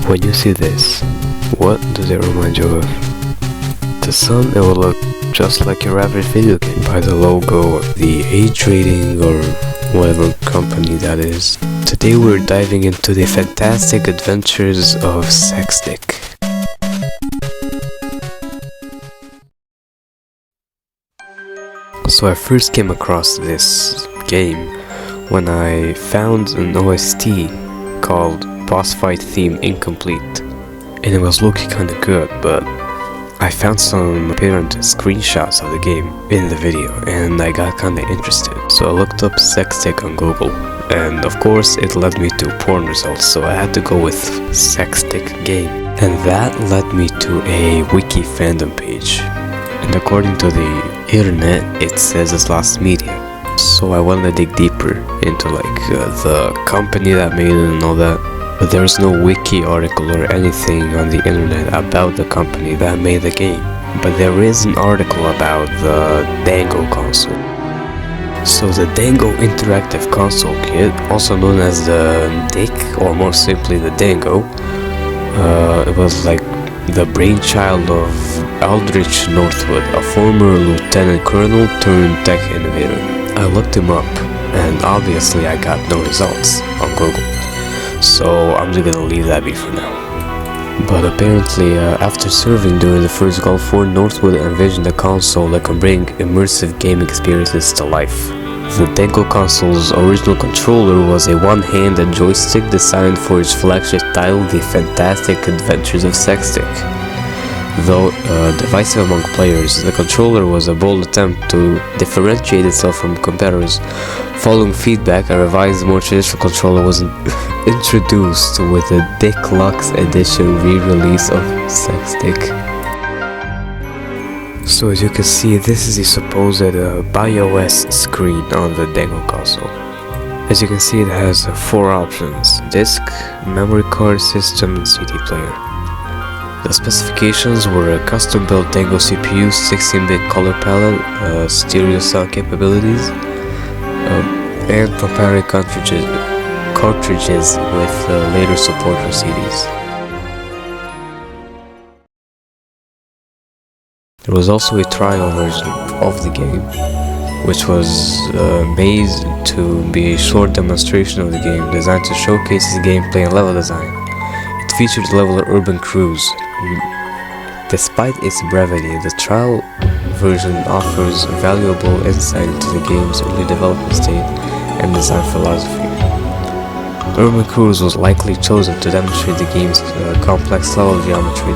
When you see this, what does it remind you of? To some, it will look just like your average video game by the logo, the age rating, or whatever company that is. Today we're diving into the fantastic adventures of SEXDICK. So I first came across this game when I found an OST called Boss Fight Theme Incomplete, and it was looking kinda good, but I found some apparent screenshots of the game in the video and I got kinda interested. So I looked up SEXDICK on Google, and of course it led me to porn results, so I had to go with SEXDICK game, and that led me to a wiki fandom page, and according to the internet it says it's lost media. So I wanted to dig deeper into the company that made it and all that, but there's no wiki article or anything on the internet about the company that made the game. But there is an article about the Dango console. So the Dango Interactive Console Kit, also known as the DICK, or more simply the Dango, it was like the brainchild of Aldrich Northwood, a former lieutenant colonel turned tech innovator. I looked him up, and obviously I got no results on Google, so I'm just gonna leave that be for now. But apparently, after serving during the first Gulf War, Northwood envisioned a console that can bring immersive game experiences to life. The Dango console's original controller was a one-handed joystick designed for its flagship title, The Fantastic Adventures of SEXDICK. Though divisive among players, the controller was a bold attempt to differentiate itself from competitors. Following feedback, a revised, more traditional controller was introduced with the DICK Lux Edition re-release of SEXDICK. So as you can see, this is the supposed BIOS screen on the Dango console. As you can see, it has 4 options: disc, memory card, system, and CD player. The specifications were a custom-built Dango CPU, 16-bit color palette, stereo sound capabilities, and proprietary cartridges with later support for CDs. There was also a trial version of the game, which was made to be a short demonstration of the game, designed to showcase its gameplay and level design. It featured the level of Urban Cruise. Despite its brevity, the trial version offers valuable insight into the game's early development state and design philosophy. Urban Cruise was likely chosen to demonstrate the game's complex level geometry.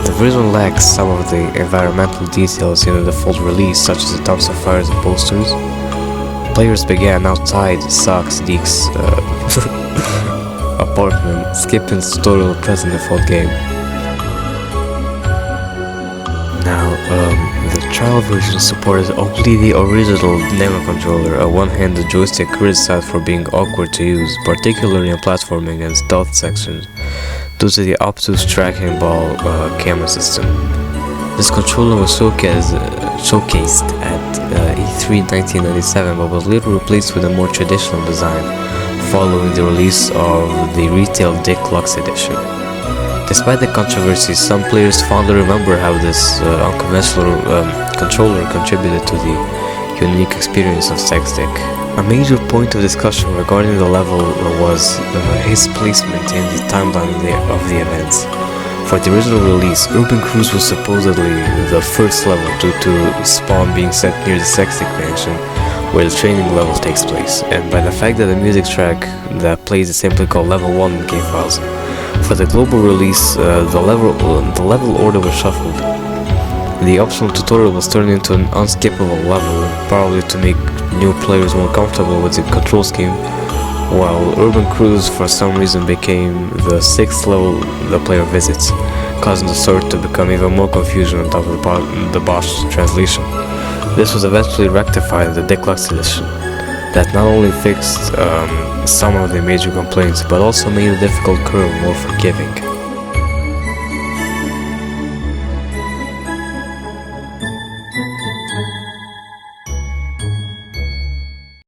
The version lacks some of the environmental details in the default release, such as the dumpster fires and posters. Players began outside SEXDICK's apartment, skipping the tutorial present default game. Now, the trial version supported only the original Dango controller, a one-handed joystick criticized for being awkward to use, particularly in platforming and stealth sections, due to the obtuse tracking ball camera system. This controller was showcased at E3 1997, but was later replaced with a more traditional design following the release of the retail DICK Lux Edition. Despite the controversy, some players fondly remember how this unconventional controller contributed to the unique experience of SEXDICK. A major point of discussion regarding the level was his placement in the timeline of the events. For the original release, Urban Cruise was supposedly the first level due to spawn being set near the SEXDICK mansion, where the training level takes place, and by the fact that the music track that plays is simply called Level 1 in game files. For the global release, the level order was shuffled. The optional tutorial was turned into an unskippable level, probably to make new players more comfortable with the control scheme, while Urban Cruise for some reason became the 6th level the player visits, causing the story to become even more confusion on top of the botched translation. This was eventually rectified in the DICK Lux Edition, that not only fixed some of the major complaints, but also made the difficult curve more forgiving.